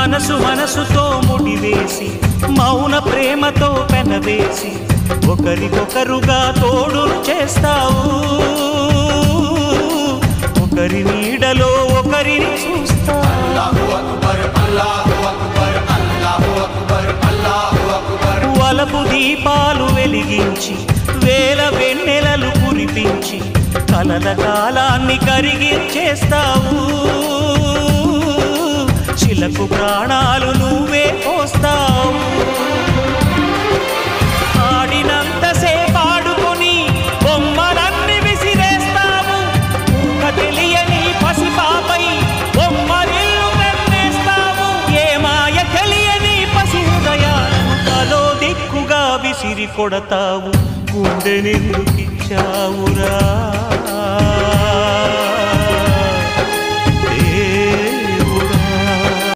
మనసు మనసుతో ముడివేసి మౌన ప్రేమతో పెనవేసి ఒకరికొకరుగా తోడును చేస్తావు ఒకరి నీడలో ఒకరిని చూస్తావు వలపు దీపాలు వెలిగించి వేల వెన్నెలలు కురిపించి కలల కాలాన్ని కరిగించేస్తావు శిలకు ప్రాణాలు నువ్వే పోస్తావు ఆడినంతసేపు ఆడుకొని బొమ్మలన్నీ విసిరేస్తావు తెలియని పసిపాపై బొమ్మరిల్లు కన్నేస్తావు ఏ మాయ తెలియని పసి హృదయాలను తలో దిక్కుగా విసిరి కొడతావు గుండెనెందుకిచ్చావురా